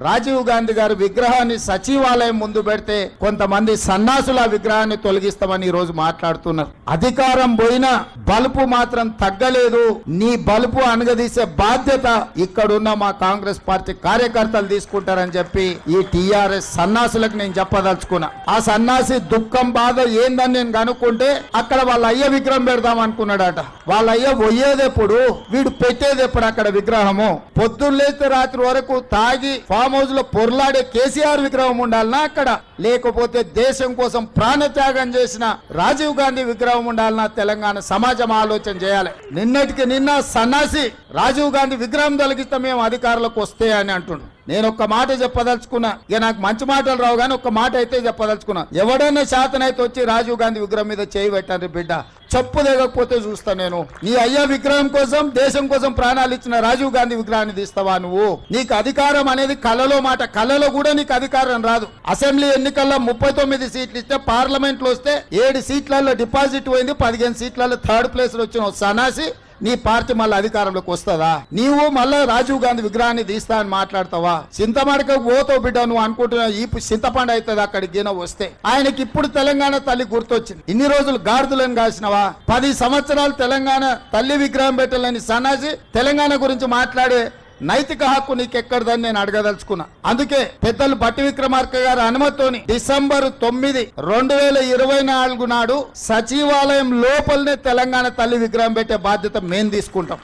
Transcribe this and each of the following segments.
రాజీవ్ గాంధీ గారి విగ్రహాన్ని సచివాలయం ముందు పెడితే కొంతమంది సన్నాసుల విగ్రహాన్ని తొలగిస్తామని ఈ రోజు మాట్లాడుతున్నారు. అధికారం పోయినా బలుపు మాత్రం తగ్గలేదు. నీ బలుపు అనగదీసే బాధ్యత ఇక్కడున్న మా కాంగ్రెస్ పార్టీ కార్యకర్తలు తీసుకుంటారని చెప్పి ఈ టిఆర్ఎస్ సన్నాసులకు నేను చెప్పదలుచుకున్నా. ఆ సన్నాసి దుఃఖం బాధ ఏందని నేను కనుక్కుంటే అక్కడ వాళ్ళ అయ్య విగ్రహం పెడదాం అనుకున్నాడట. వాళ్ళ అయ్య పోయేదెప్పుడు, వీడు పెట్టేదెప్పుడు అక్కడ విగ్రహము? పొద్దున్న లేస్తే రాత్రి వరకు తాగి ఫామ్ హౌస్ లో పొర్లాడే కేసీఆర్ విగ్రహం ఉండాలనా అక్కడ? లేకపోతే దేశం కోసం ప్రాణత్యాగం చేసిన రాజీవ్ గాంధీ విగ్రహం ఉండాలనా? తెలంగాణ సమాజం ఆలోచన చేయాలి. నిన్నటికి నిన్న సన్నాసి రాజీవ్ గాంధీ విగ్రహం తొలగిస్తే మేము అధికారులకు వస్తే అని అంటుండు. నేను ఒక్క మాట చెప్పదలుచుకున్నా. ఇక నాకు మంచి మాటలు రావు కానీ ఒక్క మాట అయితే చెప్పదలుచుకున్నా. ఎవడన్నా శాతనైతే వచ్చి రాజీవ్ గాంధీ విగ్రహం మీద చేయి పెట్టండి బిడ్డ, చెప్పు దిగకపోతే చూస్తా నేను. నీ అయ్యా విగ్రహం కోసం దేశం కోసం ప్రాణాలు ఇచ్చిన రాజీవ్ గాంధీ విగ్రహాన్ని తీస్తావా నువ్వు? నీకు అధికారం అనేది కలలో మాట, కలలో కూడా నీకు అధికారం రాదు. అసెంబ్లీ ఎన్నికల్లో 39 సీట్లు ఇస్తే పార్లమెంట్ లో వస్తే 7 సీట్లలో డిపాజిట్ పోయింది, 15 సీట్లలో థర్డ్ ప్లేస్ లో వచ్చిన సన్నాసి నీ పార్టీ మళ్ళీ అధికారంలోకి వస్తుందా? నీవు మళ్ళా రాజీవ్ గాంధీ విగ్రహాన్ని తీస్తా అని మాట్లాడతావా? చింతమడక పోతావు బిడ్డ. నువ్వు అనుకుంటున్నావు ఈ చింతపండు అవుతుంది అక్కడికి గిన వస్తే. ఆయనకి ఇప్పుడు తెలంగాణ తల్లి గుర్తొచ్చింది. ఇన్ని రోజులు గాడిదలను కాసినవా? 10 సంవత్సరాలు తెలంగాణ తల్లి విగ్రహం పెట్టాలని సన్నాసి తెలంగాణ గురించి మాట్లాడే నైతిక హక్కు నీకెక్కడదని నేను అడగదలుచుకున్నా. అందుకే పెద్దలు బట్టి విక్రమార్క గారి అనుమతితోని డిసెంబర్ 9, 2024 నాడు సచివాలయం లోపలనే తెలంగాణ తల్లి విగ్రహం పెట్టే బాధ్యత మేము తీసుకుంటాం.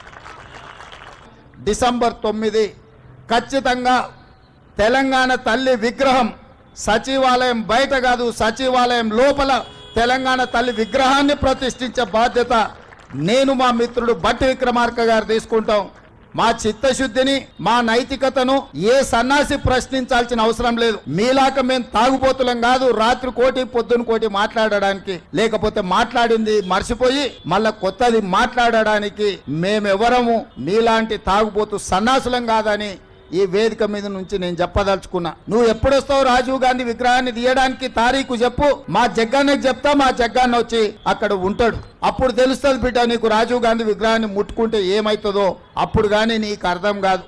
డిసెంబర్ 9 ఖచ్చితంగా తెలంగాణ తల్లి విగ్రహం సచివాలయం బయట కాదు, సచివాలయం లోపల తెలంగాణ తల్లి విగ్రహాన్ని ప్రతిష్ఠించే బాధ్యత నేను మా మిత్రుడు బట్టి విక్రమార్క గారు తీసుకుంటాం. మా చిత్తశుద్ధిని, మా నైతికతను ఏ సన్నాసి ప్రశ్నించాల్సిన అవసరం లేదు. మీలాక మేము తాగుబోతులం కాదు, రాత్రి కోటి పొద్దున కోటి మాట్లాడడానికి, లేకపోతే మాట్లాడింది మర్చిపోయి మళ్ళా కొత్తది మాట్లాడడానికి మేమెవరము మీలాంటి తాగుబోతు సన్నాసులం కాదని ఈ వేదిక మీద నుంచి నేను చెప్పదలుచుకున్నా. నువ్వు ఎప్పుడొస్తావు రాజీవ్ గాంధీ విగ్రహాన్ని తీయడానికి? తారీఖు చెప్పు, మా జగ్గాన్నకి చెప్తా, మా జగ్గాన్న వచ్చి అక్కడ ఉంటాడు. అప్పుడు తెలుస్తుంది బిడ్డ నీకు రాజీవ్ గాంధీ విగ్రహాన్ని ముట్టుకుంటే ఏమవుతుందో. అప్పుడు కానీ నీకు అర్థం కాదు.